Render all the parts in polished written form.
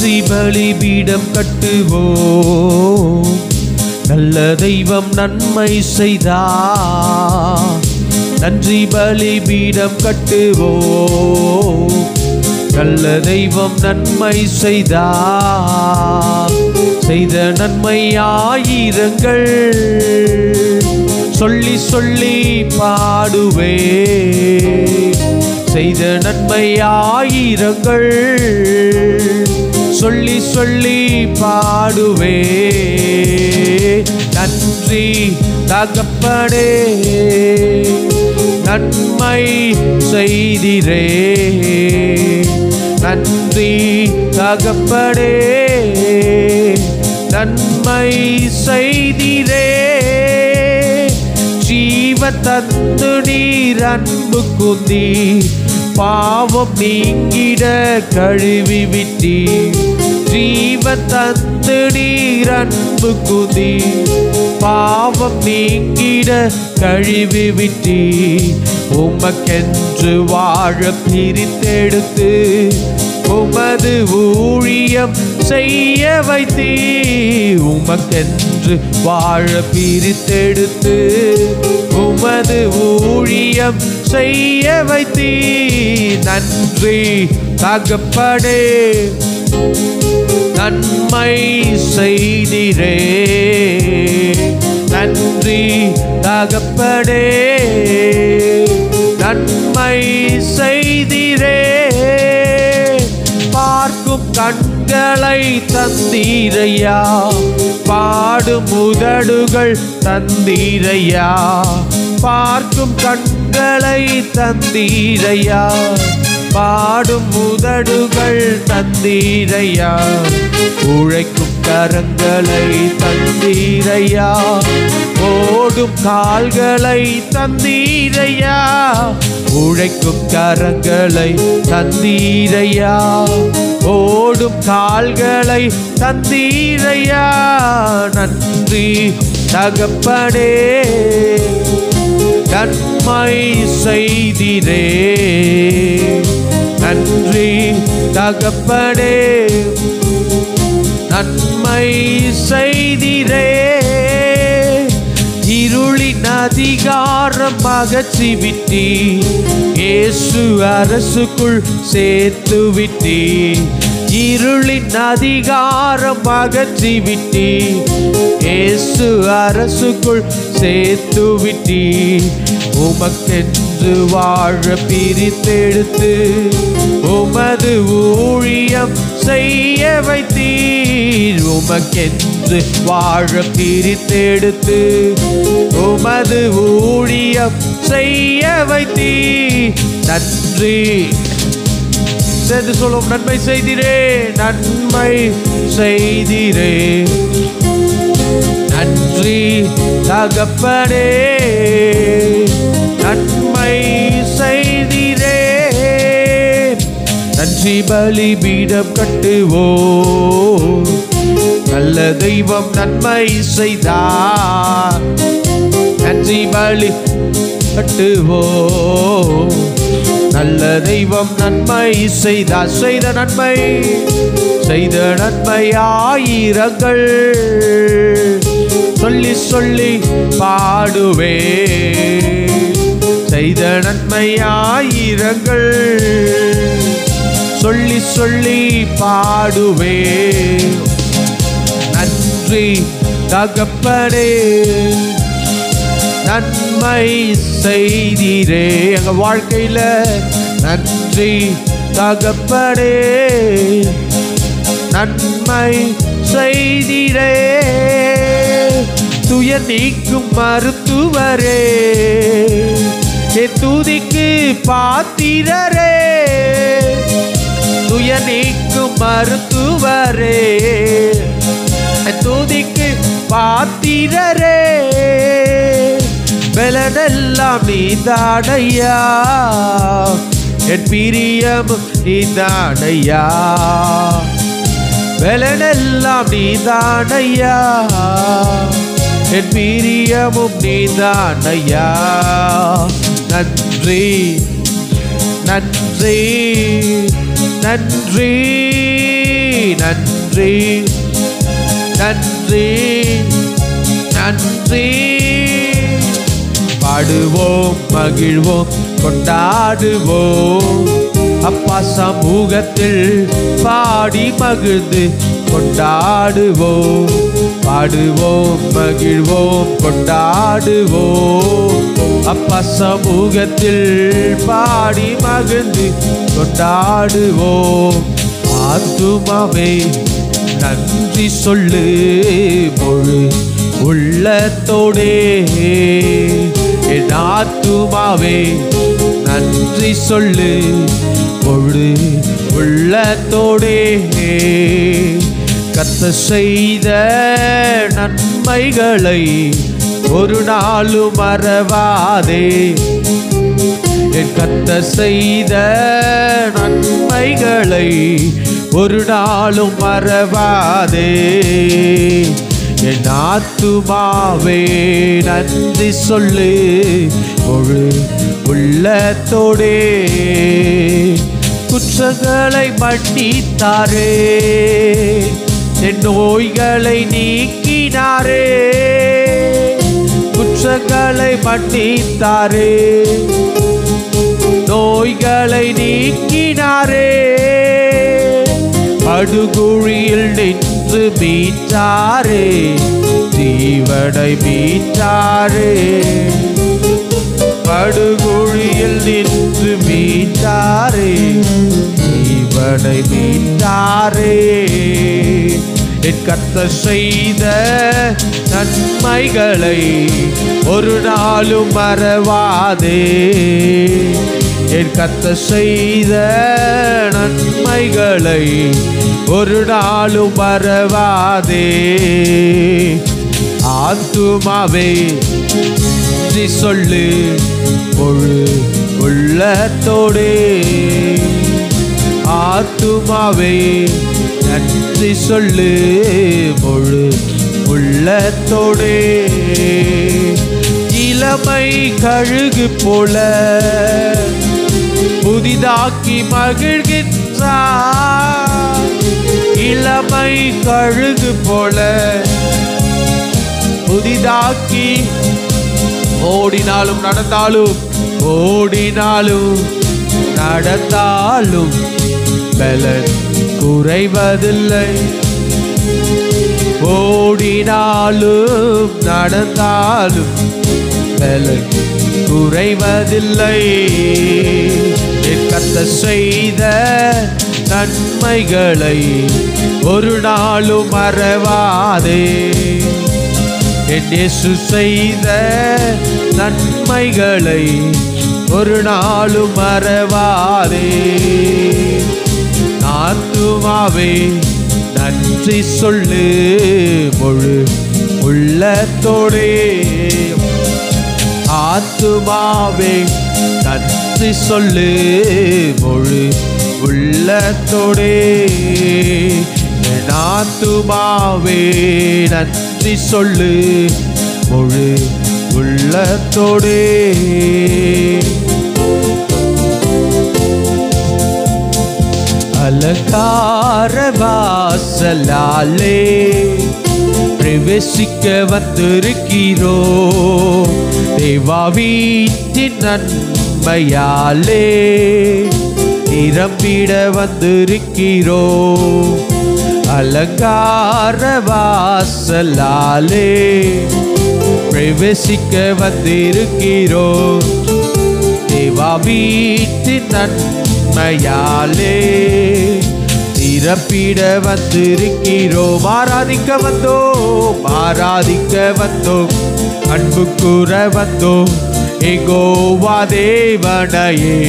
நன்றி பலிபீடம் கட்டுவோம். நல்ல தெய்வம் நன்மை செய்தார். நன்றி பலிபீடம் கட்டுவோம். நல்ல தெய்வம் நன்மை செய்தார். செய்த நன்மை ஆயிரங்கள் சொல்லி சொல்லி பாடுவே. செய்த நன்மை ஆயிரங்கள் சொல்லி சொல்லி பாடுவே. நன்றி தகப்பனே நன்மை செய்திரே. நன்றி தகப்பனே நன்மை செய்திரே. ஜீவ தந்து நீர் அன்பு குந்தி பாவம் நீங்கிட கழுவி விட்டி. ஜீவ தந்து நீர் அன்பு குந்தி பாவம் நீங்கிட கழுவி விட்டி. உமக்கென்று வாழ பிரித்தெடுத்து உமது ஊழியம் செய்ய வைத்தீ. உமக்கென்று வாழ பிரித்தெடுத்து உமது ஊழியம் செய்ய வைத்தீ. நன்றி தகப்பனே நன்மை செய்திரே. நன்றி தகப்பனே நன்மை செய்திரே. பார்க்கும் கண்களை தந்தீரையா. பாடும் உதடுகள் தந்தீரையா. பார்க்கும் கண்களை தந்தீரையா. பாடும் உதடுகள் தந்தீரையா. உழைக்கும் கரங்களை தந்தீரையா. ஓடும் கால்களை தந்தீரையா. உழைக்கும் கரங்களை தந்தீரையா. ஓடும் கால்களை தந்தீரையா. நன்றி தகப்பனே நன்மை செய்திரே. நன்றி தகப்பனே நன்மை செய்திரே. இருளின் அதிகாரம் அகற்றி விட்டி. இயேசு அரசுக்குள் சேர்த்து விட்டி. இருளின் அதிகாரம் அகற்றி விட்டி. இயேசு அரசுக்குள் சேர்த்து விட்டி. உமக்கென்று வாழ பிரித்தெடுத்து உமது ஊழியம் செய்ய வைத்தீர். உமக்கென்று வாழ பிரித்தெடுத்து உமது ஊழியம் செய்ய வைத்தீர். நன்றி சேர்ந்து சொல்லும். நன்மை செய்திரே. நன்மை செய்திரே. நன்றி தகப்பனே நன்மை செய்திரே. நன்றி பலிபீடம் கட்டுவோம். நல்ல தெய்வம் நன்மை செய்தார். நன்றி பலி கட்டுவோம். நல்ல தெய்வம் நன்மை செய்தார். செய்த நன்மை ஆயிரங்கள் சொல்லி சொல்லி பாடுவே. செய்த நன்மை ஆயிரங்கள் சொல்லி சொல்லி பாடுவே. நன்றி தகப்பனே நன்மை செய்திரே. எங்க வாழ்க்கையில நன்றி தகப்பனே நன்மை செய்திரே. துயர் நீக்கும் மருத்துவரே என் துதிக்கு பாத்திரரே. துயர் நீக்கும் மருத்துவரே என் துதிக்கு பாத்திரரே. பலனெல்லாம் நீதானையா. என் பிரியம் நீதானையா. பலனெல்லாம் நீதானையா. என் பிரியமும் நீதானையா. நன்றி நன்றி நன்றி நன்றி நன்றி நன்றி. பாடுவோம் மகிழ்வோம் கொண்டாடுவோம் அப்பா சமூகத்தில் பாடி மகிழ்ந்து கொண்டாடுவோம். பாடுவோம் மகிழ்வோம் கொண்டாடுவோம் அப்பா சமூகத்தில் பாடி மகிழ்ந்து கொண்டாடுவோம். ஆத்துமாவே நன்றி சொல்லு முழு உள்ளத்தோடே. என் ஆத்துமாவே நன்றி சொல்லு முழு உள்ளத்தோடே. கர்த்தர் செய்த நன்மைகளை ஒரு நாளும் மறவாதே. என் கர்த்தர் செய்த நன்மைகளை ஒரு நாளும் மறவாதே. என் ஆத்துமாவே நன்றி சொல்லு முழு உள்ளத்தோடே. குற்றங்களை மன்னித்தாரே, என் நோய்களை நீக்கினாரே. குற்றங்களை மன்னித்தாரே, நோய்களை நீக்கினாரே. படுகுழியில் நின்று மீட்டாரே, ஜீவனை மீட்டாரே. படுகுழியில் நின்று மீட்டாரே, ஜீவனை மீட்டாரே. என் கர்த்தர் செய்த நன்மைகளை ஒரு நாளும் மறவாதே. என் கர்த்தர் செய்த நன்மைகளை ஒரு நாளும் மறவாதே. ஆத்துமாவே நன்றி சொல்லு முழு உள்ளத்தோடே. ஆத்துமாவே நன்றி சொல்லு முழு உள்ளத்தோடே. இளமை கழுகு போல புதிதாக்கி மகிழ்கின்றார். இளமை கழுகு போல புதிதாக்கி ஓடினாலும் நடந்தாலும் ஓடினாலும் நடந்தாலும் பலன் குறைவதில்லை. ஓடினாலும் நடந்தாலும் பலன் குறைவதில்லை. என் கர்த்தர் செய்த நன்மைகளை ஒரு நாளும் மறவாதே. என் இயேசு செய்த நன்மைகளை ஒரு நாளும் மறவாதே. ஆத்துமாவே நன்றி சொல்லு முழு உள்ளத்தோடே. ஆத்துமாவே நன்றி சொல்லு முழு உள்ளத்தோடே. என் ஆத்துமாவே நன்றி சொல்லு முழு உள்ளத்தோடே. அலங்கார வாசலாலே பிரவேசிக்க வந்திருக்கிறோ. தேவா வீட்டின் நன்மையாலே நிரம்பிட வந்திருக்கிறோ. அலங்கார வாசலாலே பிரவேசிக்க வந்திருக்கிறோ. தேவா வீட்டின் நன்மையாலே நிரப்பிட வந்திருக்கிறோம். ஆராதிக்க வந்தோம், ஆராதிக்க வந்தோம், அன்பு கூற வந்தோம் யெகோவா தேவனையே.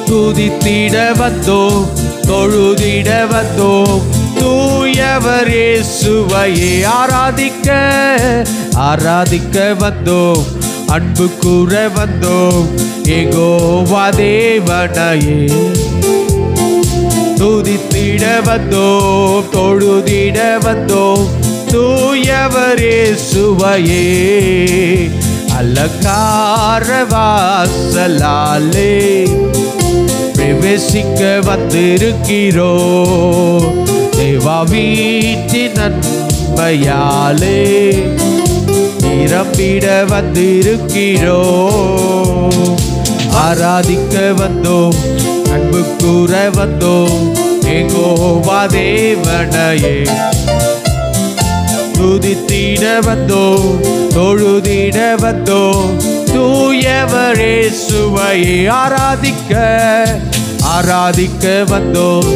துதித்திட வந்தோம், தொழுதிட வந்தோம் தூயவர் இயேசுவையே. ஆராதிக்க ஆராதிக்க வந்தோம், அன்பு கூற வந்தோம் யெகோவா தேவனையே. துதித்திட வந்தோம், தொழுதிட வந்தோம் தூயவர் இயேசுவையே. அலங்கார வாசலாலே பிரவேசிக்க வந்திருக்கிறோ தேவா வீட்டின் நன்மையாலே நிரம்பிட வந்திருக்கிறோ ஆராதிக்க வந்தோம் அன்பு கூற வந்தோம் யெகோவா தேவனையே துதித்திட வந்தோம் தொழுதிட வந்தோம் தூயவர் இயேசுவையே ஆராதிக்க வந்தோம்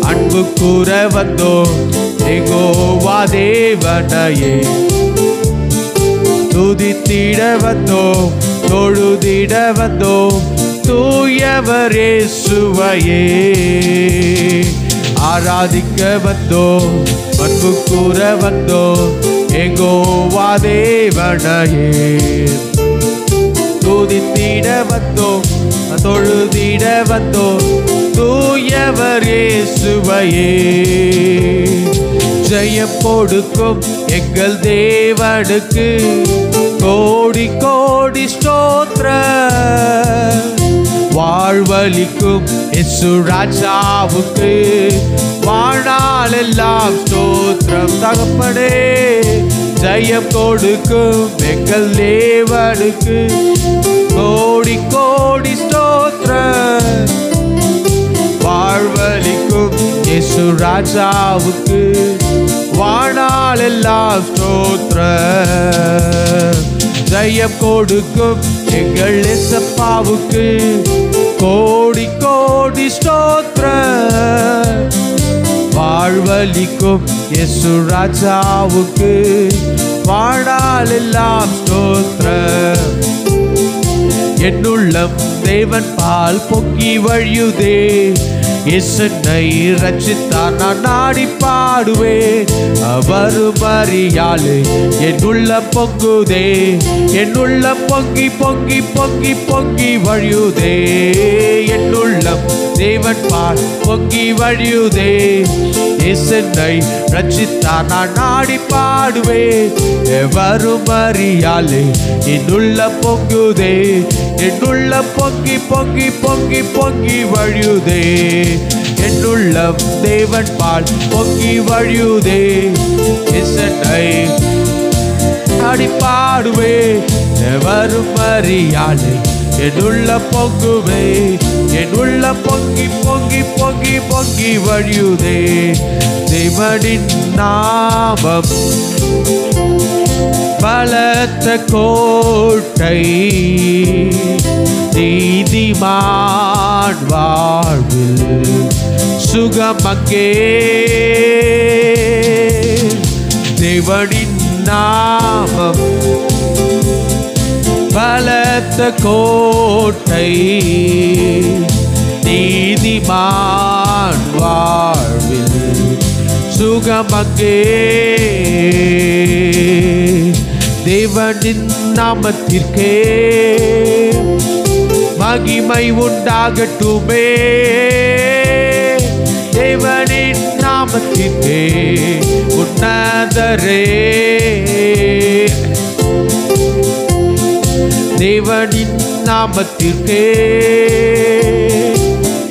அன்பு கூற வந்தோம் யெகோவா தேவனையே துதித்திட வந்தோம் தொழுதிட வந்தோம் தூயவர் இயேசுவையே ஆராதிக்க வந்தோம் அன்பு கூற வந்தோம் யெகோவா தேவனையே துதித்திட வந்தோம் தொழுதிட வந்தோம் தூயவர் இயேசுவையே ஜெயம் கொடுக்கும் எங்கள் தேவனுக்கு கோடி கோடி ஸ்தோத்திரம் வாழ்வளிக்கும் இயேசு ராஜாவுக்கு வாழ்நாளெல்லாம் ஸ்தோத்திரம் தகப்பனே ஜெயம் கொடுக்கும் எங்கள் தேவனுக்கு கோடி கோடி ஸ்தோத்திரம் வாழ்வளிக்கும் இயேசு ராஜாவுக்கு வாழ்நாளெல்லாம் ஸ்தோத்திரம் ஜெயம் கொடுக்கும் எங்கள் இயேசப்பாவுக்கு கோடி கோடி ஸ்தோத்திரம் வாழ்வளிக்கும் இயேசு ராஜாவுக்கு வாழ்நாளெல்லாம் ஸ்தோத்திரம் என்னுள்ளம் தேவன் பால் பொங்கி வழியுதே இயேசுவை ரட்சித்தார் நான் நாடி பாடுவேன் அவர் மரியாளே என்னுள்ள பொங்குதே என்னுள்ள பொங்கி பொங்கி பொங்கி பொங்கி வழியுதே என்னுள்ளம் தேவன் பால் பொங்கி வழியுதே இயேசுவை ரட்சித்தார் நான் நாடி பாடுவேன் அவர் மரியாளே என்னுள்ள பொங்குதே என்னுள்ள பொங்கி பொங்கி பொங்கி பொங்கி வழியுதே என்னுள்ளம் தேவன் பால் பொங்கி வழியுதே இயேசுவை நாடி பாடுவே வரும் மரியாதை என்னுள்ள பொங்குவே என்னுள்ள பொங்கி பொங்கி பொங்கி பொங்கி வழியுதே தேவனின் நாமம் பலத்த கோட்டை நீதிமான் வாழ்வில் சுகமங்கே தேவனின் நாமம் பலத்த கோட்டை நீதிமான் வாழ்வில் சுகமங்கே தேவனின் நாமத்திற்கே மகிமை உண்டாகட்டுமே தேவனின் நாமத்திற்கே உன்னதரே தேவனின் நாமத்திற்கே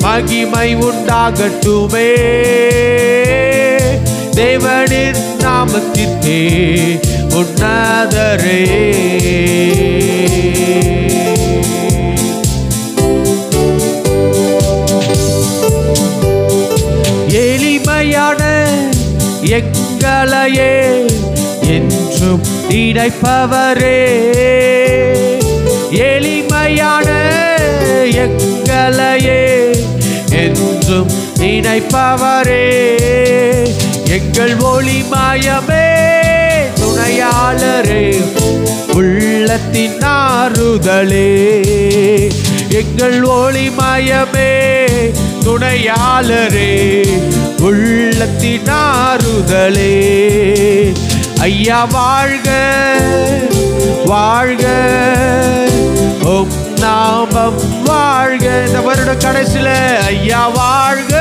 மகிமை உண்டாகட்டுமே தேவனின் நாமத்திற்கே உன்னதரே எளிமையான எங்களையே என்றும் நினைப்பவரே எளிமையான எங்களையே என்றும் நினைப்பவரே எங்கள் ஒளிமயமே துணையாளரே உள்ளத்தின் ஆறுதலே எங்கள் ஒளிமயமே துணையாளரே உள்ளத்தின் ஆறுதலே ஐயா வாழ்க வாழ்க ஓம் நாமம் வாழ்க இந்த வருட கடைசில ஐயா வாழ்க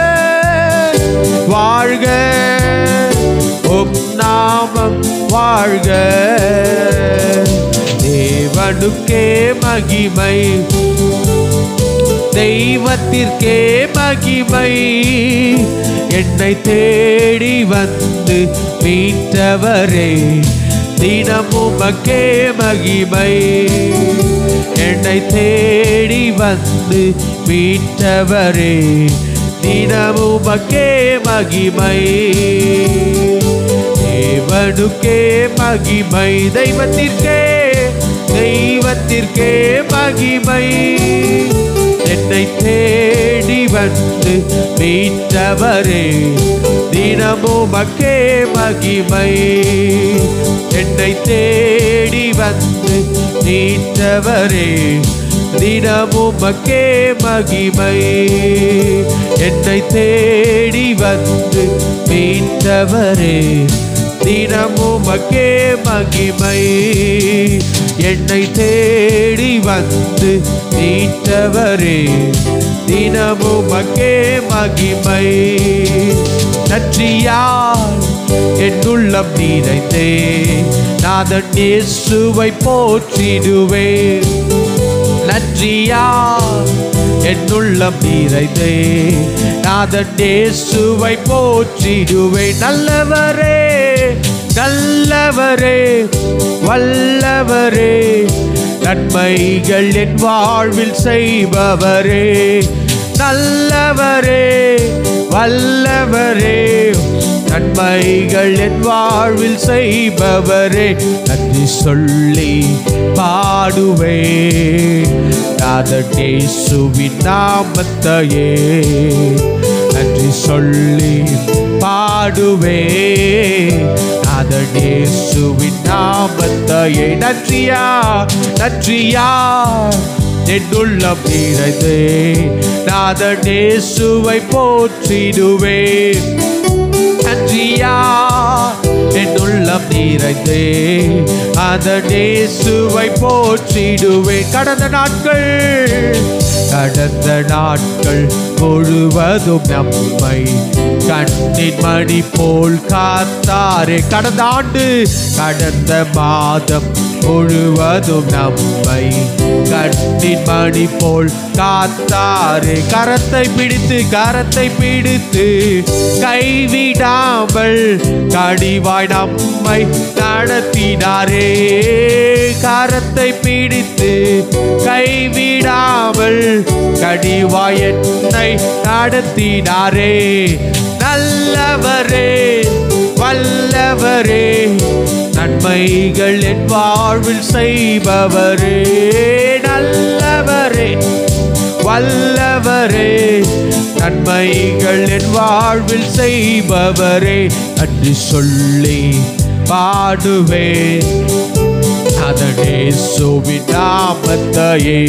வாழ்க ஓம் நாமம் வாழ்க தேவனுக்கே மகிமை தெய்வத்திற்கே மகிமை. என்னை தேடி வந்து மீட்டவரே தினமும் உமக்கே மகிமை. என்னை தேடி வந்து மீட்டவரே தினமும் உமக்கே மகிமை. தேவனுக்கே மகிமை. தெய்வத்திற்கே தெய்வத்திற்கே மகிமை. என்னை தேடி வந்து மீட்டவரே தினமும் உமக்கே மகிமை. என்னை தேடி வந்து மீட்டவரே தினமும் உமக்கே மகிமை. என்னை தேடி வந்து மீட்டவரே தினமும் உமக்கே மகிமை. என்னை தேடி வந்து மீட்டவரே தினமும் உமக்கே மகிமை. நன்றியால் என் உள்ளம் நிறைந்தே நாதன் இயேசுவை போற்றிடுவேன். நன்றியால் என் உள்ளம் நிறைந்தே நாதன் இயேசுவை போற்றிடுவேன். நல்லவரே நல்லவரே வல்லவரே நன்மைகள் என் வாழ்வில் செய்பவரே. நல்லவரே வல்லவரே நன்மைகள் என் வாழ்வில் செய்பவரே. நன்றி சொல்லி பாடுவே நாதன் இயேசுவின் நாமத்தையே. நன்றி சொல்லி பாடுவே நாதன் இயேசுவின் நாமத்தையே. நன்றியா நன்றியா என் உள்ளம் நிறைந்தே நாதன் இயேசுவை போற்றிடுவேன். நன்றியா என் உள்ளம் நிறைந்தே நாதன் இயேசுவை போற்றிடுவேன். கடந்த நாட்கள் முழுவதும் நம்மை கண்ணின் மணி போல் காத்தாரே. கடந்த மாதம் முழுவதும் நம்மை கண்ணின் மணி போல் காத்தாரே. கரத்தை பிடித்து கைவிடாமல் கடிவாய் நம்மை நடத்தினாரே. கரத்தை பிடித்து கைவிடாமல் கடிவாய் என்னை நடத்தினாரே. நல்லவரே வல்லவரே நன்மைகள் என் வாழ்வில் செய்பவரே. நல்லவரே வல்லவரே நன்மைகள் என் வாழ்வில் செய்பவரே. நன்றி சொல்லி பாடுவேன் நாதன் இயேசுவின் நாமத்தையே.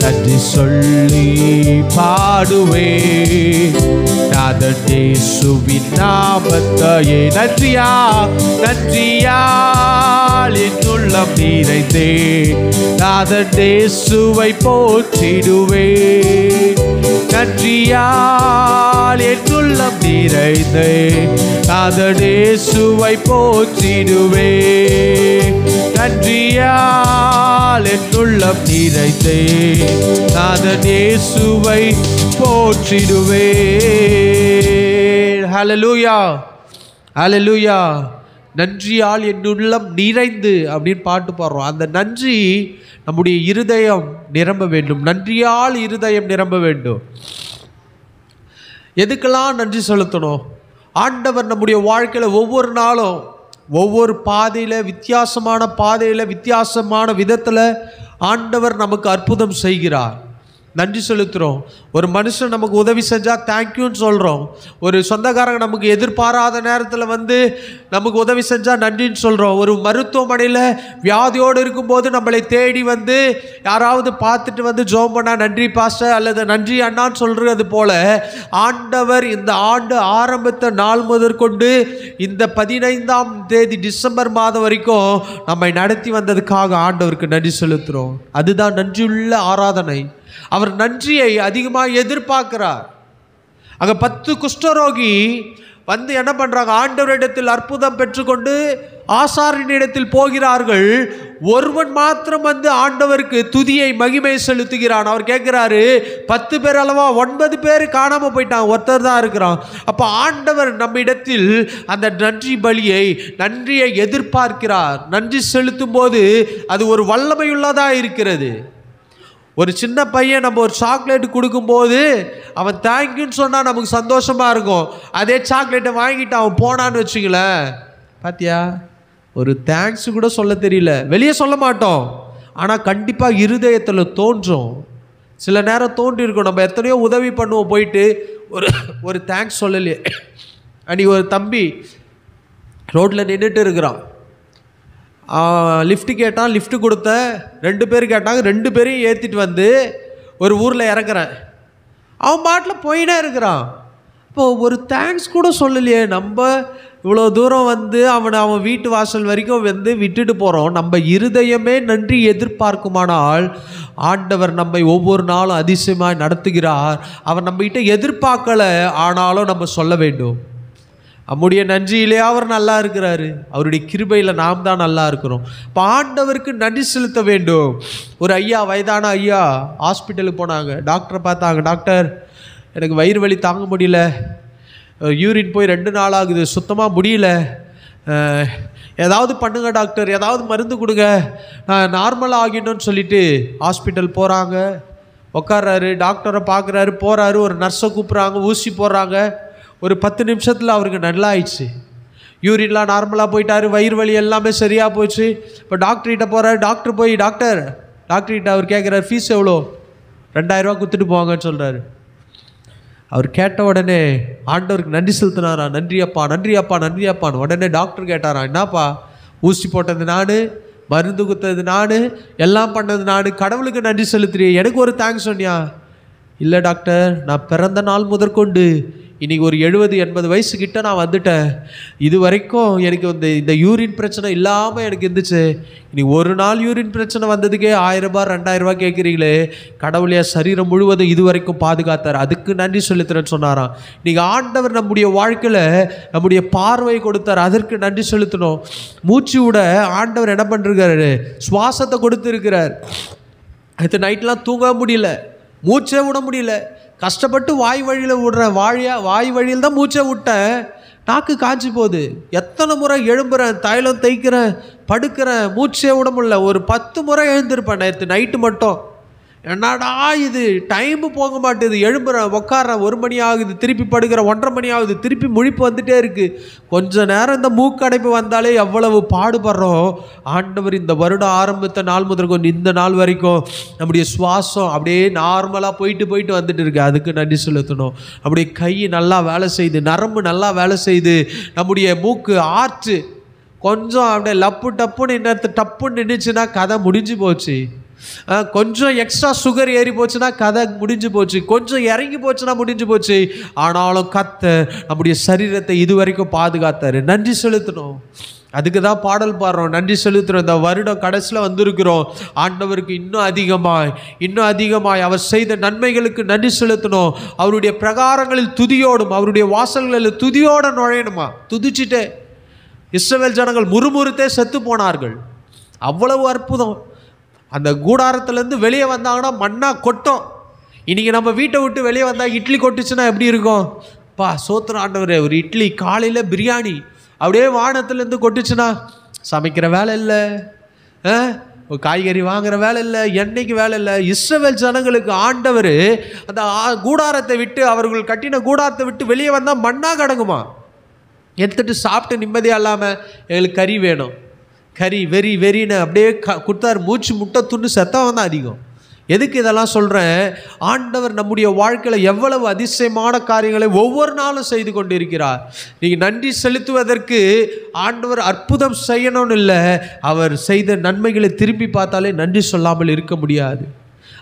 நன்றி சொல்லி பாடுவேன் நாதன் இயேசுவின் நாமத்தையே. நன்றியால் என் உள்ளம் நிறைந்தே நாதன் இயேசுவை போற்றிடுவேன். நன்றியால் என் உள்ளம் நிறைந்தே நாதன் இயேசுவை போற்றிடுவேன். நன்றியால் என் உள்ளம் நிறைந்தே நாதன் இயேசுவை போற்றிடுவேன். ஹல்லேலூயா ஹல்லேலூயா. நன்றியால் என் உள்ளம் நிறைந்து அப்படின்னு பாட்டு பாடுறோம். அந்த நன்றி நம்முடைய இருதயம் நிரம்ப வேண்டும். நன்றியால் இருதயம் நிரம்ப வேண்டும். எதுக்கெல்லாம் நன்றி செலுத்தணும்? ஆண்டவர் நம்முடைய வாழ்க்கையில் ஒவ்வொரு நாளும் ஒவ்வொரு பாதையில் வித்தியாசமான விதத்தில் ஆண்டவர் நமக்கு அற்புதம் செய்கிறார். நன்றி செலுத்துகிறோம். ஒரு மனுஷன் நமக்கு உதவி செஞ்சால் தேங்க்யூன்னு சொல்கிறோம். ஒரு சொந்தக்காரங்க நமக்கு எதிர்பாராத நேரத்தில் நமக்கு உதவி செஞ்சால் நன்றின்னு சொல்கிறோம். ஒரு மருத்துவமனையில் வியாதியோடு இருக்கும்போது நம்மளை தேடி யாராவது பார்த்துட்டு ஜெபம் பண்ணால் நன்றி பாஸ்டர் அல்லது நன்றி அண்ணான்னு சொல்கிறது போல ஆண்டவர் இந்த ஆண்டு ஆரம்பித்த நாள் முதற்கொண்டு இந்த 15ஆம் தேதி டிசம்பர் மாதம் வரைக்கும் நம்மை நடத்தி வந்ததுக்காக ஆண்டவருக்கு நன்றி செலுத்துகிறோம். அதுதான் நன்றியுள்ள ஆராதனை. அவர் நன்றியை அதிகமாக எதிர்பார்க்கிறார். அங்கே 10 குஷ்டரோகி வந்து என்ன பண்ணுறாங்க, ஆண்டவரிடத்தில் அற்புதம் பெற்றுக்கொண்டு ஆசாரியனிடத்தில் போகிறார்கள். ஒருவன் மாத்திரம் வந்து ஆண்டவருக்கு துதியை மகிமை செலுத்துகிறான். அவர் கேட்குறாரு, 10 பேர் அளவா? 9 பேர் காணாமல் போயிட்டான், ஒருத்தர் தான் இருக்கிறான். அப்போ ஆண்டவர் நம்ம இடத்தில் அந்த நன்றி பலியை, நன்றியை எதிர்பார்க்கிறார். நன்றி செலுத்தும் போது அது ஒரு வல்லமையுள்ளதாக இருக்கிறது. ஒரு சின்ன பையன் நம்ம ஒரு சாக்லேட் கொடுக்கும்போது அவன் தேங்க்யூன்னு சொன்னால் நமக்கு சந்தோஷமாக இருக்கும். அதே சாக்லேட்டை வாங்கிட்டு அவன் போனான்னு வச்சுங்களேன், பாத்தியா, ஒரு தேங்க்ஸ் கூட சொல்ல தெரியல. வெளியே சொல்ல மாட்டோம், ஆனால் கண்டிப்பாக இருதயத்தில் தோன்றும். சில நேரம் தோன்றி இருக்கும். நம்ம எத்தனையோ உதவி பண்ணுவோம், போயிட்டு ஒரு தேங்க்ஸ் சொல்லலையே. அன்றைக்கி ஒரு தம்பி ரோட்டில் நின்றுட்டு இருக்கிறான். லிஃப்ட்டு கேட்டான், லிஃப்ட்டு கொடுத்தேன். 2 பேர் கேட்டாங்க, 2 பேரையும் ஏற்றிட்டு வந்து ஒரு ஊரில் இறக்குறேன். அவன் பாட்டில் போயினே இருக்கிறான். இப்போது ஒரு தேங்க்ஸ் கூட சொல்லலையே. நம்ம இவ்வளோ தூரம் வந்து அவன் வீட்டு வாசல் வரைக்கும் வந்து விட்டுட்டு போகிறோம். நம்ம இருதயமே நன்றி எதிர்பார்க்குமானால் ஆண்டவர் நம்மை ஒவ்வொரு நாளும் அதிசயமாக நடத்துகிறார். அவர் நம்மகிட்ட எதிர்பார்க்கலை, ஆனாலும் நம்ம சொல்ல வேண்டும். நம்முடைய நன்றியிலே அவர் நல்லா இருக்கிறாரு, அவருடைய கிருபையில் நாம் தான் நல்லா இருக்கிறோம். இப்போ ஆண்டவருக்கு நன்றி செலுத்த வேண்டும். ஒரு ஐயா, வயதான ஐயா ஹாஸ்பிட்டலுக்கு போனாங்க. டாக்டரை பார்த்தாங்க. டாக்டர், எனக்கு வயிறு வலி தாங்க முடியல, யூரின் போய் 2 நாள் ஆகுது, சுத்தமாக முடியல, ஏதாவது பண்ணுங்க டாக்டர், ஏதாவது மருந்து கொடுங்க, நான் நார்மலாக ஆகிடணும்னு சொல்லிட்டு ஹாஸ்பிட்டல் போகிறாங்க. உட்கார்றாரு, டாக்டரை பார்க்குறாரு, போகிறாரு, ஒரு நர்ஸை கூப்பிட்றாங்க, ஊசி போடுறாங்க. ஒரு 10 நிமிஷத்தில் அவருக்கு நல்லா ஆயிடுச்சு. யூரின்லாம் நார்மலாக போயிட்டார், வயிறு வலி எல்லாமே சரியாக போச்சு. இப்போ டாக்டர்கிட்ட போகிறார். டாக்டர் போய் டாக்டர்கிட்ட அவர் கேட்குறாரு, ஃபீஸ் எவ்வளோ? 2000 ரூபா கொடுத்துட்டு போவாங்கன்னு சொல்கிறாரு. அவர் கேட்ட உடனே ஆண்டவருக்கு நன்றி செலுத்தினாரா, நன்றி அப்பா, நன்றி அப்பா, நன்றி அப்பான்னு. உடனே டாக்டர் கேட்டாரா, என்னப்பா, ஊசி போட்டது நான், மருந்து குத்தது நான், எல்லாம் பண்ணது நான், கடவுளுக்கு நன்றி செலுத்துறியே, எனக்கு ஒரு தேங்க்ஸ் சொன்னியா? இல்லை டாக்டர், நான் பிறந்த நாள் முதற்கொண்டு இன்றைக்கி ஒரு 70-80 வயசுக்கிட்ட நான் வந்துட்டேன். இது வரைக்கும் எனக்கு இந்த யூரின் பிரச்சனை இல்லாமல் எனக்கு இருந்துச்சு. இன்றைக்கி ஒரு நாள் யூரின் பிரச்சனை வந்ததுக்கே 1000 ரூபாய் 2000 ரூபாய் கேட்குறீங்களே, கடவுளையா சரீரம் முழுவதும் இது வரைக்கும் பாதுகாத்தார், அதுக்கு நன்றி செலுத்துறேன்னு சொன்னாராம். இன்றைக்கி ஆண்டவர் நம்முடைய வாழ்க்கையில் நம்முடைய பார்வை கொடுத்தார், அதற்கு நன்றி செலுத்தணும். மூச்சு விட ஆண்டவர் என்ன பண்ணிருக்காரு, சுவாசத்தை கொடுத்துருக்கிறார். அடுத்த நைட்லாம் தூங்க முடியல, மூச்சே விட முடியல, கஷ்டப்பட்டு வாய் வழியில் விடுறேன், வாய் வழியில் தான் மூச்சை விட்டேன், நாக்கு காய்ச்சி போகுது. எத்தனை முறை எழும்புறேன், தைலம் தேய்க்கிறேன், படுக்கிறேன், மூச்சே விட முடியல. ஒரு 10 முறை எழுந்திருப்பேன் நேற்று நைட்டு மட்டும். என்னடா இது, டைமு போக மாட்டேது. எழும்புறேன், உட்காறேன், 1 மணி ஆகுது, திருப்பி படுக்கிறேன், 1:30 மணி ஆகுது, திருப்பி முழிப்பு வந்துட்டே இருக்குது. கொஞ்ச நேரம் இந்த மூக்கடைப்பு வந்தாலே எவ்வளவு பாடுபடுறோம். ஆண்டவர் இந்த வருடம் ஆரம்பித்த நாள் முதல் இந்த நாள் வரைக்கும் நம்முடைய சுவாசம் அப்படியே நார்மலாக போயிட்டு வந்துட்டு இருக்கு, அதுக்கு நன்றி செலுத்தணும். நம்முடைய கை நல்லா வேலை செய்யுது, நரம்பு நல்லா வேலை செய்யுது, நம்முடைய மூக்கு ஆற்று கொஞ்சம் அப்படியே லப்பு டப்புன்னு இன்னத்து டப்புன்னு நின்றுச்சுன்னா கதை முடிஞ்சு போச்சு. கொஞ்சம் எக்ஸ்ட்ரா சுகர் ஏறி போச்சுன்னா கதை முடிஞ்சு போச்சு, கொஞ்சம் இறங்கி போச்சுன்னா முடிஞ்சு போச்சு. ஆனாலும் நம்முடைய சரீரத்தை இதுவரைக்கும் பாதுகாத்தாரு, நன்றி செலுத்தணும். அதுக்கு தான் பாடல் பாடுறோம், நன்றி செலுத்துகிறோம். இந்த வருடம் கடைசியில் வந்திருக்கிறோம். ஆண்டவருக்கு இன்னும் அதிகமாய் அவர் செய்த நன்மைகளுக்கு நன்றி செலுத்தணும். அவருடைய பிரகாரங்களில் துதியோடும், அவருடைய வாசல்களில் துதியோடு நுழையணுமா. துதிச்சுட்டே இஸ்ரவேல் ஜனங்கள் முறுமுறுத்தே செத்து போனார்கள். அவ்வளவு அற்புதம். அந்த கூடாரத்துலேருந்து வெளியே வந்தாங்கன்னா மண்ணா கொட்டும். இன்றைக்கி நம்ம வீட்டை விட்டு வெளியே வந்தால் இட்லி கொட்டுச்சுன்னா எப்படி இருக்கும்? சோத்திரம் ஆண்டவரே, ஒரு இட்லி காலையில் பிரியாணி அப்படியே வானத்துலேருந்து கொட்டுச்சுன்னா சமைக்கிற வேலை இல்லை, காய்கறி வாங்குகிற வேலை இல்லை, எண்ணெய்க்கு வேலை இல்லை. இஸ்ரவேல் ஜனங்களுக்கு ஆண்டவர் அந்த கூடாரத்தை விட்டு, அவர்கள் கட்டின கூடாரத்தை விட்டு வெளியே வந்தால் மண்ணா கிடங்குமா. எடுத்துட்டு சாப்பிட்டு நிம்மதியாக இல்லாமல் எங்களுக்கு கறி வேணும், கறி வெறின்னு அப்படியே கொடுத்தாரு. மூச்சு முட்டை துண்ணு செத்தவன் தான் அதிகம். எதுக்கு இதெல்லாம் சொல்கிறேன்? ஆண்டவர் நம்முடைய வாழ்க்கையில் எவ்வளவு அதிசயமான காரியங்களை ஒவ்வொரு நாளும் செய்து கொண்டிருக்கிறார். நீங்கள் நன்றி செலுத்துவதற்கு ஆண்டவர் அற்புதம் செய்யணும்னு இல்லை, அவர் செய்த நன்மைகளை திரும்பி பார்த்தாலே நன்றி சொல்லாமல் இருக்க முடியாது.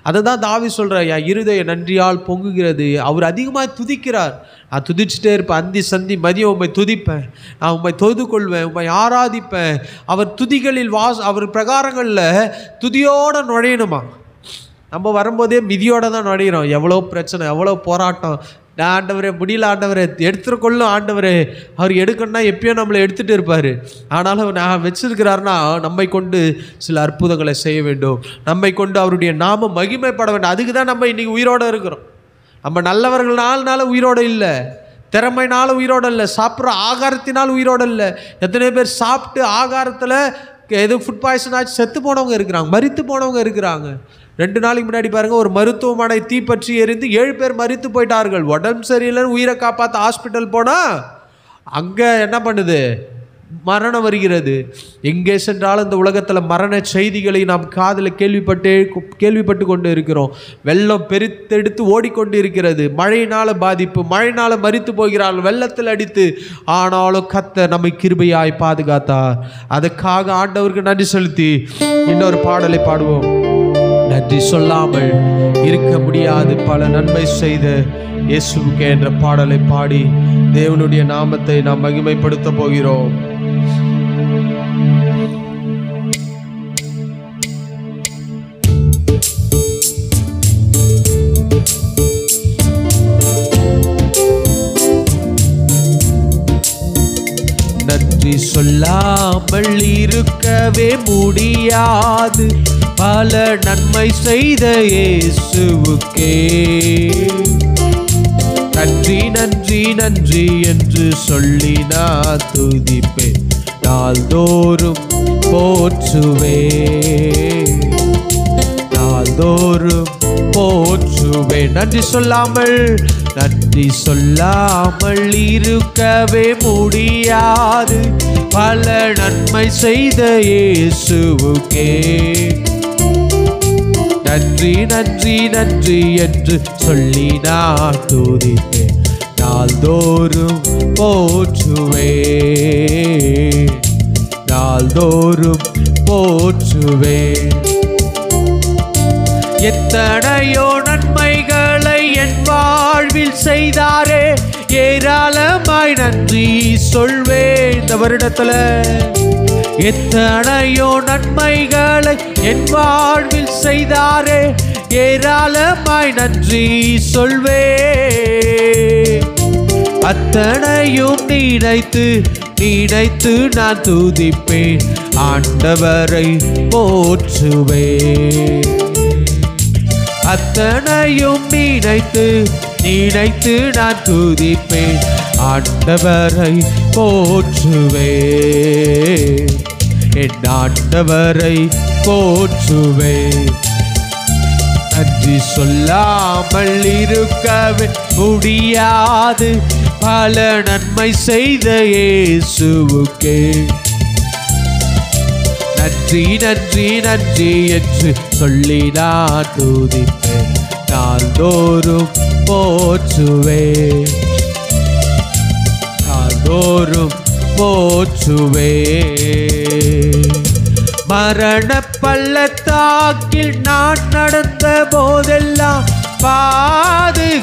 அதை தான் தாவி சொல்கிறார், என் இருதய நன்றியால் பொங்குகிறது. அவர் அதிகமாக துதிக்கிறார். நான் துதிச்சுட்டே இருப்பேன், அந்தி சந்தி மதியம் உம்மை துதிப்பேன், நான் உம்மை தொழுது கொள்வேன், உம்மை ஆராதிப்பேன். அவர் துதிகளில் அவர் பிரகாரங்களில் துதியோடு நுழையணுமா. நம்ம வரும்போதே மிதியோடு தான் நுழையிறோம். எவ்வளோ பிரச்சனை, எவ்வளோ போராட்டம், நான் ஆண்டவரே முடியல ஆண்டவரே, எடுத்துருக்கொள்ளும் ஆண்டவரே. அவர் எடுக்கணும்னா எப்பயோ நம்மளை எடுத்துகிட்டு இருப்பார். ஆனாலும் நான் வச்சிருக்கிறாருன்னா நம்மை கொண்டு சில அற்புதங்களை செய்ய வேண்டும், நம்மை கொண்டு அவருடைய நாம மகிமைப்பட வேண்டும். அதுக்கு தான் நம்ம இன்றைக்கி உயிரோடு இருக்கிறோம். நம்ம நல்லவர்கள்னால உயிரோடு இல்லை, திறமைனால உயிரோடு இல்லை, சாப்பிட்ற ஆகாரத்தினால் உயிரோடு இல்லை. எத்தனை பேர் சாப்பிட்டு ஆகாரத்தில் எதுவும் ஃபுட் பாய்சன் ஆச்சு செத்து போனவங்க இருக்கிறாங்க, மரித்து போனவங்க இருக்கிறாங்க. 2 நாளைக்கு முன்னாடி பாருங்கள், ஒரு மருத்துவமனை தீப்பற்றி எரிந்து 7 பேர் மரித்து போயிட்டார்கள். உடம்பு சரியில்லைன்னு உயிரை காப்பாற்ற ஹாஸ்பிட்டல் போனால் அங்கே என்ன பண்ணுது, மரணம் வருகிறது. எங்கே சென்றாலும் இந்த உலகத்தில் மரண செய்திகளை நாம் காதில் கேள்விப்பட்டு கொண்டு இருக்கிறோம். வெள்ளம் பெருத்தெடுத்து ஓடிக்கொண்டு இருக்கிறது. மழையினால் பாதிப்பு, மழையினால் மரித்து போகிறார்கள் வெள்ளத்தில் அடித்து. ஆனாலும் கர்த்தர் நம்மை கிருபையாய் பாதுகாத்தார். அதுக்காக ஆண்டவருக்கு நன்றி செலுத்தி இன்னொரு பாடலை பாடுவோம். நன்றி சொல்லாமல் இருக்க முடியாது, பல நன்மை செய்த இயேசுவுக்கு என்ற பாடலை பாடி தேவனுடைய நாமத்தை நாம் மகிமைப்படுத்த போகிறோம். நன்றி சொல்லாமல் இருக்கவே முடியாது, பல நன்மை செய்த இயேசுவுக்கே நன்றி நன்றி நன்றி என்று சொல்லி நான் துதிப்பேன், நாள்தோறும் போற்றுவே, நாள்தோறும் போற்றுவே. நன்றி சொல்லாமல் இருக்கவே முடியாது, பல நன்மை செய்த இயேசுவுக்கே நன்றி நன்றி நன்றி என்று சொல்லி நான் துதிப்பேன், நாள்தோறும் போற்றுவே, நாள்தோறும் போற்றுவே. எத்தனையோ நன்மைகளை என் வாழ்வில் செய்தாரே, ஏராளமாய் நன்றி சொல்வேன். இந்த வருடத்தில் எத்தனையோ நன்மைகளை என் வாழ்வில் செய்தாரே, ஏராளமாய் நன்றி சொல்வே. அத்தனையும் நினைத்து நினைத்து நான் துதிப்பேன், ஆண்டவரை போற்றுவே. அத்தனையும் நினைத்து நினைத்து நான் துதிப்பேன், ஆண்டவரை போற்றுவே, என் ஆண்டவரை போற்றுவே. நன்றி சொல்லாமல் இருக்கவே முடியாது, பல நன்மை செய்த இயேசுவுக்கே நன்றி நன்றி நன்றி என்று சொல்லி நான் துதிப்பேன், நாள்தோறும் போற்றுவே, நாள்தோறும் போற்றுவே. மரண பள்ளத்தாக்கில் நான் நடந்த போதெல்லாம் பாதுகாத்தீரையா,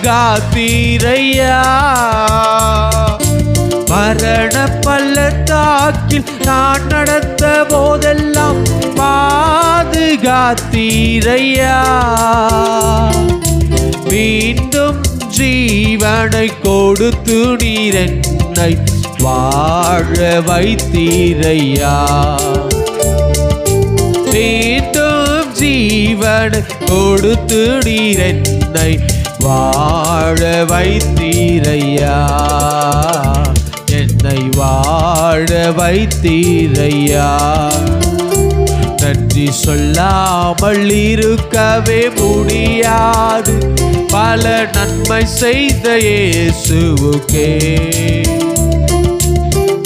மரண பள்ளத்தாக்கில் நான் நடந்த போதெல்லாம் பாதுகாத்தீரையா. மீண்டும் ஜீவனை கொடுத்து நீர் என்னை வாழ வைத்தீரையா, மீண்டும் ஜீவனை கொடுத்து நீர் என்னை வாழ வைத்தீரையா, என்னை வாழ வைத்தீரையா. நன்றி சொல்லாமல் இருக்கவே முடியாது, பல நன்மை செய்த இயேசுவுக்கே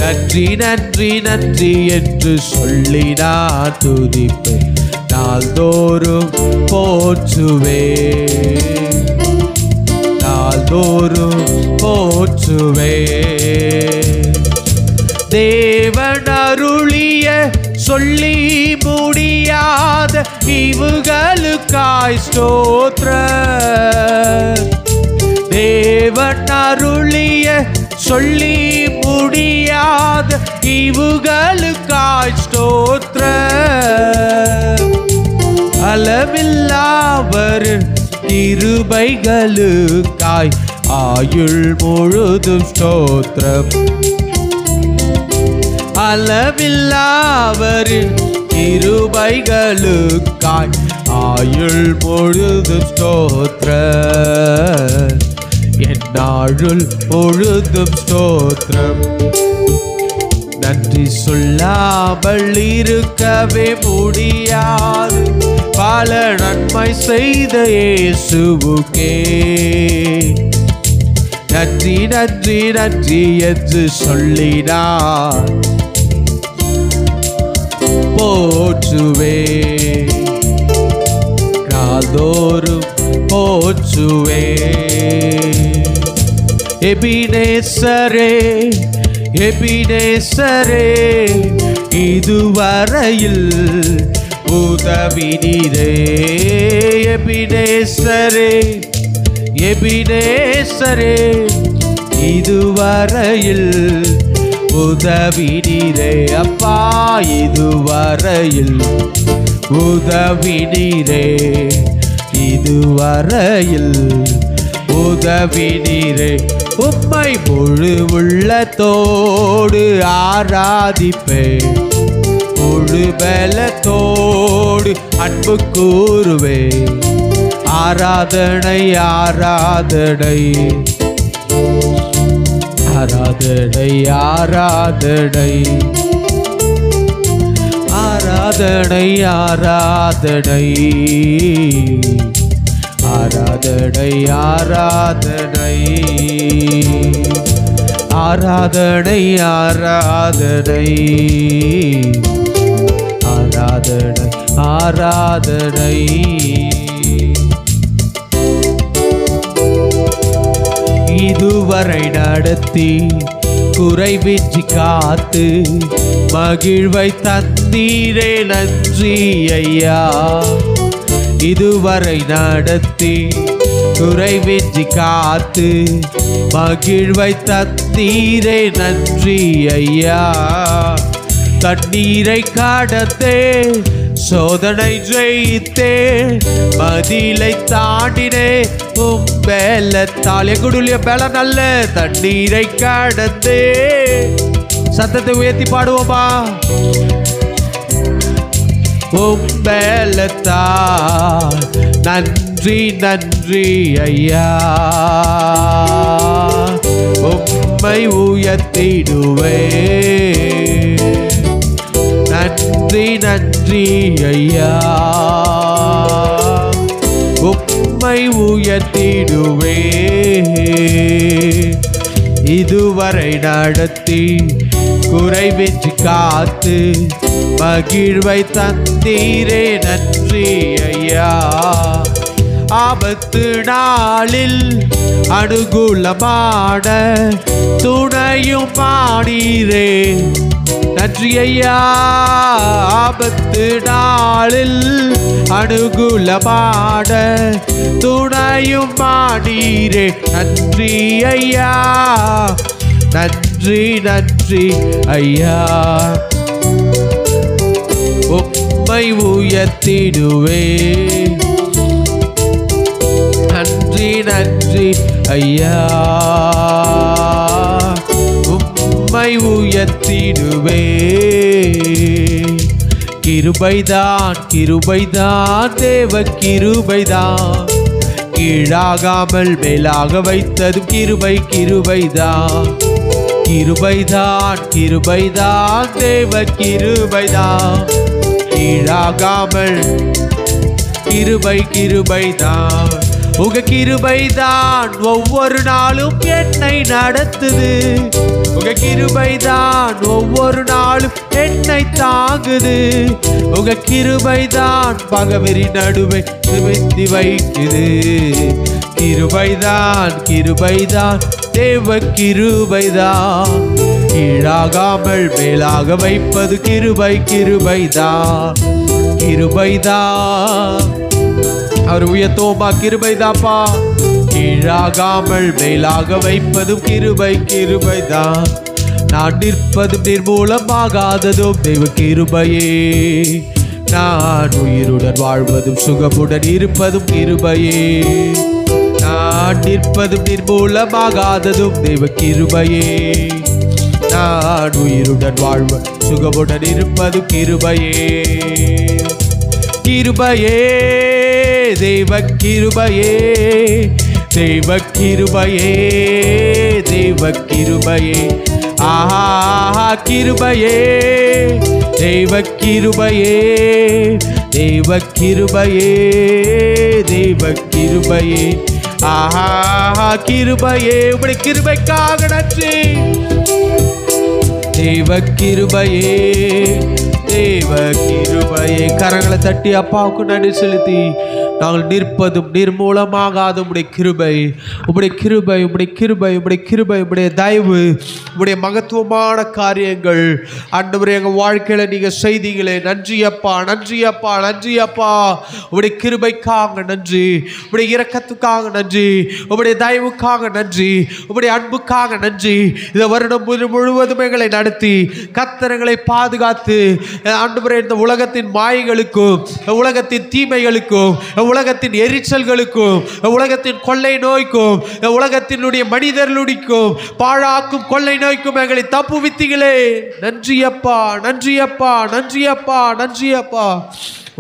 நன்றி நன்றி நன்றி என்று சொல்லி நான் துதிப்பேன், நாள்தோறும் போற்றுவே, நாள்தோறும் போற்றுவே. தேவன் அருளிய சொல்லி முடியாத இவுகளுக்காய் ஸ்தோத்திரம். தேவன் அருளிய சொல்லி முடியாத இவுகளுக்காய் ஸ்தோத்திரம். அளவில்லாவர் கிருபைகளுக்காய் ஆயுள் முழுதும் ஸ்தோத்திரம். அளவில்லாவரின் கிருபைகளுக்காய் ஆயுள் முழுதும் ஸ்தோத்திரம். என்னாயுள் முழுதும் ஸ்தோத்திரம். நன்றி சொல்லாமல் இருக்கவே முடியாது, பல நன்மை செய்த இயேசுவுக்கே நன்றி நன்றி நன்றி என்று சொல்லினார் போற்றுவே, நாள்தோறும் போற்றுவே. எபினேசரே எபினேசரே, இதுவரையில் உதவினீரே. எபினேசரே எபினேசரே, இதுவரையில் உதவினீரே. அப்பா இதுவரையில் உதவினீரே, இதுவரையில் உதவினீரே. உம்மை முழு உள்ளத்தோடு ஆராதிப்பேன், முழு பலத்தோடு அன்பு கூறுவே. ஆராதனை ஆராதனை ஆராதனை ஆராதனை ஆராதனை ஆராதனை ஆராதனை ஆராதனை ஆராதனை ஆராதனை ஆராதனை ஆராதனை. இதுவரை நடத்தி குறைவின்றி காத்து மகிழ்வை தந்தீரே நன்றி ஐயா. இதுவரை நடத்தி குறைவின்றி காத்து மகிழ்வை தந்தீரே நன்றி ஐயா. தண்ணீரை கடந்தே சோதனை ஜெயித்தே மதிலை தாண்டினே உம் பலத்தால். எங்குடைய பலம் நல்ல. தண்ணீரை கடந்தே, சத்தத்தை உயர்த்தி பாடுவோமா? உம் பலத்தால் நன்றி நன்றி ஐயா. உம்மை உயர்த்திடுவே. நன்றி நன்றி ஐயா. உம்மை உயர்த்திடுவே. இதுவரை நடத்தி குறைவின்றி காத்து மகிழ்வை தந்தீரே நன்றி ஐயா. ஆபத்து நாளில் அனுகூலமான துணையும் மாடீரே நன்றி ஐயா. ஆபத்து நாளில் அனுகூலமான துணையும் மாடீரே நன்றி ஐயா. நன்றி நன்றி ஐயா. உம்மை உயர்த்திடுவே. நன்றி நன்றி ஐயா. உம்மை உயர்த்திடுவே. கிருபைதான் கிருபைதான் தேவ கிருபைதான், கீழாகாமல் மேலாக வைத்ததும் கிருபை கிருபைதான். கிருபைதான் கிருபைதான் தேவ கிருபைதான், கீழாகாமல் கிருபை கிருபைதான். உங்க கிருபைதான் ஒவ்வொரு நாளும் என்னை நடத்துது. உங்க கிருபைதான் ஒவ்வொரு நாளும் என்னை தாங்குது. உங்க கிருபைதான் பகவரி நடுவை நிமித்தி வைக்குது. கிருபைதான் கிருபைதான் தேவ கிருபைதான், கீழாகாமல் மேலாக வைப்பது கிருபை கிருபைதான். கிருபைதான் அவர் உயர்த்தோமா கிருபைதாப்பா. கீழாகாமல் மேலாக வைப்பதும் கிருபை கிருபைதான். நான் நிற்பதும் நிர்மூலமாகாததும் தெய்வ கிருபையே. நான் உயிருடன் வாழ்வதும் சுகமுடன் இருப்பதும் கிருபையே. நான் நான் நிற்பதும் நிர்மூலமாகாததும் தேவ கிருபையே. நான் உயிருடன் வாழ்வ சுகமுடன் இருப்பது கிருபையே. கிருபையே தேவ கிருபையே, தேவ கிருபையே, தேவ கிருபையே. ஆஹா கிருபையே, தேவ கிருபையே, தேவ கிருபையே, தேவ கிருபையே. ஆஹா கிருபையே, உம்முடைய கிருபைக்காக நன்றி. தேவ கிருபையே, தேவ கிருபையே. கரங்களை தட்டி அப்பாவுக்கு நன்றி செலுத்தி நாங்கள் நிற்பதும் நிர்மூலமாகாத உம்முடைய கிருபை, உம்முடைய கிருபை, உம்முடைய கிருபை, உம்முடைய கிருபை, உம்முடைய தயவு, உம்முடைய மகத்துவமான காரியங்கள் ஆண்டவரே எங்கள் வாழ்க்கையில நீங்க செய்தீங்களே. நன்றி அப்பா, நன்றி அப்பா, நன்றி அப்பா. உம்முடைய கிருபைக்காக நன்றி, உம்முடைய இரக்கத்துக்காக நன்றி, உம்முடைய தயவுக்காக நன்றி, உம்முடைய அன்புக்காக நன்றி. இந்த வருடம் முழுவதும் எங்களை நடத்தி கர்த்தர்களை பாதுகாத்து ஆண்டவரே இந்த உலகத்தின் மாயைகளுக்கும், உலகத்தின் தீமைகளுக்கும், உலகத்தின் எரிச்சல்களுக்கும், உலகத்தின் கொள்ளை நோய்க்கும், உலகத்தினுடைய மனிதர்களுக்கும் பாழாக்கும் கொள்ளை நோய்க்கும் எங்களை தப்புவித்தீங்களே. நன்றி அப்பா, நன்றி அப்பா, நன்றி அப்பா, நன்றி அப்பா.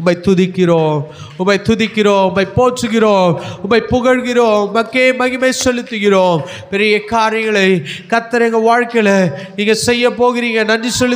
உம்மை துதிக்கிறோம், உம்மை துதிக்கிறோம், உம்மை போற்றுகிறோம், உம்மை புகழ்கிறோம், உமக்கே மகிமை செலுத்துகிறோம். பெரிய காரியங்களை கர்த்தர் எங்கள் வாழ்க்கையில நீங்க செய்ய போகிறீங்க. நன்றி செலுத்து.